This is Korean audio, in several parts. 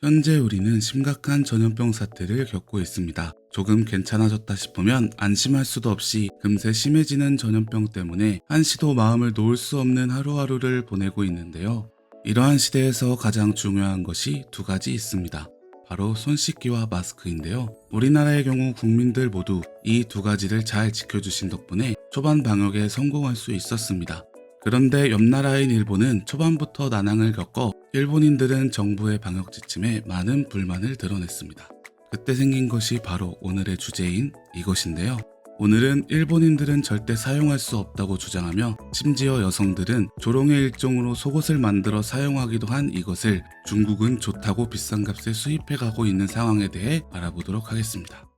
현재 우리는 심각한 전염병 사태를 겪고 있습니다. 조금 괜찮아졌다 싶으면 안심할 수도 없이 금세 심해지는 전염병 때문에 한시도 마음을 놓을 수 없는 하루하루를 보내고 있는데요. 이러한 시대에서 가장 중요한 것이 두 가지 있습니다. 바로 손 씻기와 마스크인데요. 우리나라의 경우 국민들 모두 이 두 가지를 잘 지켜주신 덕분에 초반 방역에 성공할 수 있었습니다. 그런데 옆 나라인 일본은 초반부터 난항을 겪어 일본인들은 정부의 방역 지침에 많은 불만을 드러냈습니다. 그때 생긴 것이 바로 오늘의 주제인 이것인데요. 오늘은 일본인들은 절대 사용할 수 없다고 주장하며 심지어 여성들은 조롱의 일종으로 속옷을 만들어 사용하기도 한 이것을 중국은 좋다고 비싼 값에 수입해 가고 있는 상황에 대해 알아보도록 하겠습니다.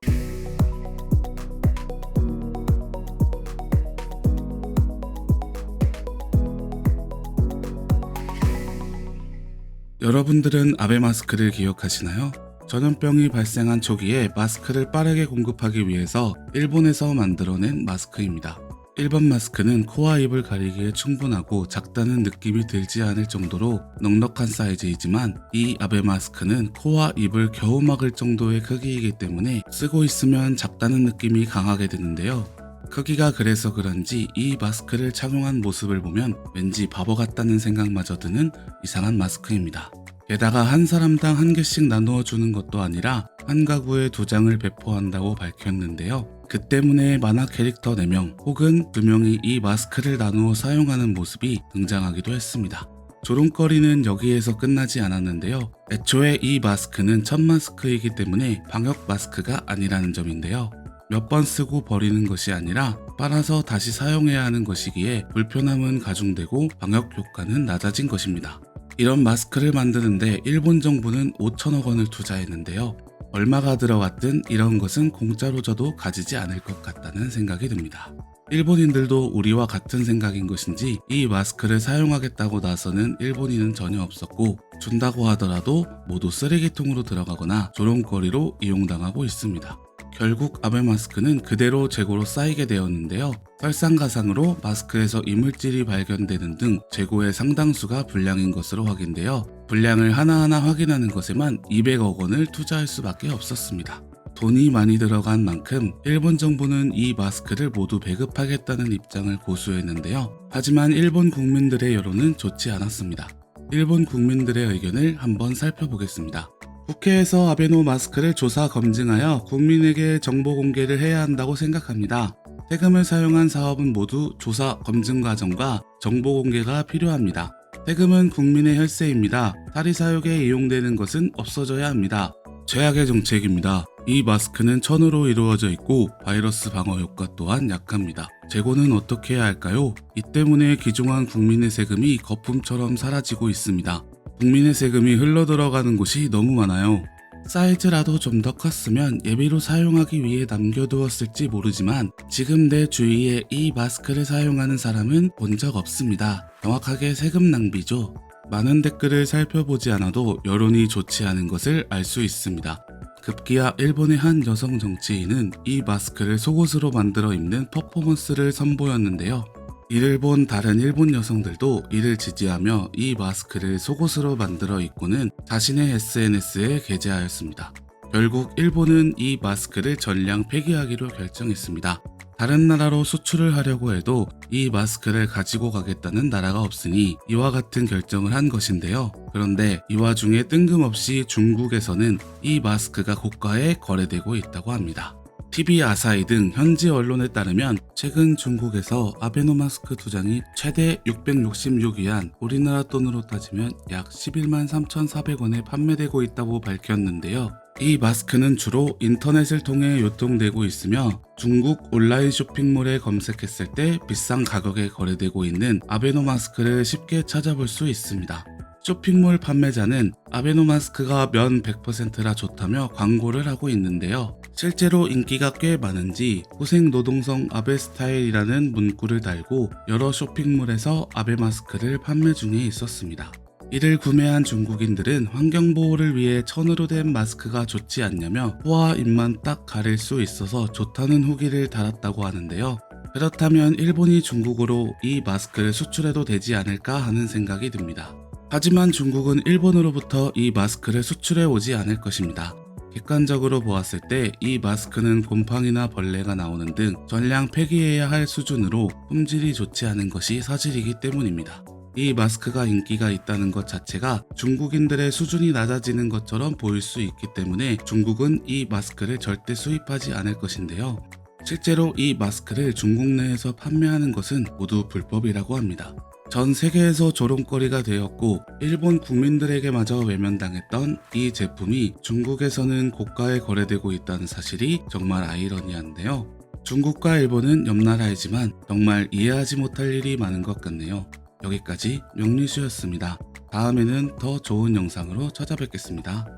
여러분들은 아베 마스크를 기억하시나요? 전염병이 발생한 초기에 마스크를 빠르게 공급하기 위해서 일본에서 만들어낸 마스크입니다. 일본 마스크는 코와 입을 가리기에 충분하고 작다는 느낌이 들지 않을 정도로 넉넉한 사이즈이지만 이 아베 마스크는 코와 입을 겨우 막을 정도의 크기이기 때문에 쓰고 있으면 작다는 느낌이 강하게 드는데요. 크기가 그래서 그런지 이 마스크를 착용한 모습을 보면 왠지 바보 같다는 생각마저 드는 이상한 마스크입니다. 게다가 한 사람당 한 개씩 나누어 주는 것도 아니라 한 가구에 2장을 배포한다고 밝혔는데요. 그 때문에 만화 캐릭터 4명 혹은 2명이 이 마스크를 나누어 사용하는 모습이 등장하기도 했습니다. 조롱거리는 여기에서 끝나지 않았는데요. 애초에 이 마스크는 첫 마스크이기 때문에 방역 마스크가 아니라는 점인데요. 몇 번 쓰고 버리는 것이 아니라 빨아서 다시 사용해야 하는 것이기에 불편함은 가중되고 방역 효과는 낮아진 것입니다. 이런 마스크를 만드는데 일본 정부는 5천억 원을 투자했는데요. 얼마가 들어갔든 이런 것은 공짜로 줘도 가지지 않을 것 같다는 생각이 듭니다. 일본인들도 우리와 같은 생각인 것인지 이 마스크를 사용하겠다고 나서는 일본인은 전혀 없었고 준다고 하더라도 모두 쓰레기통으로 들어가거나 조롱거리로 이용당하고 있습니다. 결국 아베 마스크는 그대로 재고로 쌓이게 되었는데요. 설상가상으로 마스크에서 이물질이 발견되는 등 재고의 상당수가 불량인 것으로 확인되어 불량을 하나하나 확인하는 것에만 200억 원을 투자할 수밖에 없었습니다. 돈이 많이 들어간 만큼 일본 정부는 이 마스크를 모두 배급하겠다는 입장을 고수했는데요. 하지만 일본 국민들의 여론은 좋지 않았습니다. 일본 국민들의 의견을 한번 살펴보겠습니다. 국회에서 아베노 마스크를 조사 검증하여 국민에게 정보 공개를 해야 한다고 생각합니다. 세금을 사용한 사업은 모두 조사 검증 과정과 정보 공개가 필요합니다. 세금은 국민의 혈세입니다. 사리 사욕에 이용되는 것은 없어져야 합니다. 최악의 정책입니다. 이 마스크는 천으로 이루어져 있고 바이러스 방어 효과 또한 약합니다. 재고는 어떻게 해야 할까요? 이 때문에 귀중한 국민의 세금이 거품처럼 사라지고 있습니다. 국민의 세금이 흘러들어가는 곳이 너무 많아요. 사이즈라도 좀 더 컸으면 예비로 사용하기 위해 남겨두었을지 모르지만 지금 내 주위에 이 마스크를 사용하는 사람은 본 적 없습니다. 정확하게 세금 낭비죠. 많은 댓글을 살펴보지 않아도 여론이 좋지 않은 것을 알 수 있습니다. 급기야 일본의 한 여성 정치인은 이 마스크를 속옷으로 만들어 입는 퍼포먼스를 선보였는데요. 이를 본 다른 일본 여성들도 이를 지지하며 이 마스크를 속옷으로 만들어 입고는 자신의 SNS에 게재하였습니다. 결국 일본은 이 마스크를 전량 폐기하기로 결정했습니다. 다른 나라로 수출을 하려고 해도 이 마스크를 가지고 가겠다는 나라가 없으니 이와 같은 결정을 한 것인데요. 그런데 이 와중에 뜬금없이 중국에서는 이 마스크가 고가에 거래되고 있다고 합니다. TV 아사히 등 현지 언론에 따르면 최근 중국에서 아베노 마스크 2장이 최대 666위안, 우리나라 돈으로 따지면 약 11만 3,400원에 판매되고 있다고 밝혔는데요. 이 마스크는 주로 인터넷을 통해 유통되고 있으며 중국 온라인 쇼핑몰에 검색했을 때 비싼 가격에 거래되고 있는 아베노 마스크를 쉽게 찾아볼 수 있습니다. 쇼핑몰 판매자는 아베노 마스크가 면 100%라 좋다며 광고를 하고 있는데요. 실제로 인기가 꽤 많은지 고생노동성 아베 스타일이라는 문구를 달고 여러 쇼핑몰에서 아베 마스크를 판매 중에 있었습니다. 이를 구매한 중국인들은 환경보호를 위해 천으로 된 마스크가 좋지 않냐며 코와 입만 딱 가릴 수 있어서 좋다는 후기를 달았다고 하는데요. 그렇다면 일본이 중국으로 이 마스크를 수출해도 되지 않을까 하는 생각이 듭니다. 하지만 중국은 일본으로부터 이 마스크를 수출해 오지 않을 것입니다. 객관적으로 보았을 때 이 마스크는 곰팡이나 벌레가 나오는 등 전량 폐기해야 할 수준으로 품질이 좋지 않은 것이 사실이기 때문입니다. 이 마스크가 인기가 있다는 것 자체가 중국인들의 수준이 낮아지는 것처럼 보일 수 있기 때문에 중국은 이 마스크를 절대 수입하지 않을 것인데요. 실제로 이 마스크를 중국 내에서 판매하는 것은 모두 불법이라고 합니다. 전 세계에서 조롱거리가 되었고 일본 국민들에게마저 외면당했던 이 제품이 중국에서는 고가에 거래되고 있다는 사실이 정말 아이러니한데요. 중국과 일본은 옆나라이지만 정말 이해하지 못할 일이 많은 것 같네요. 여기까지 명리수였습니다. 다음에는 더 좋은 영상으로 찾아뵙겠습니다.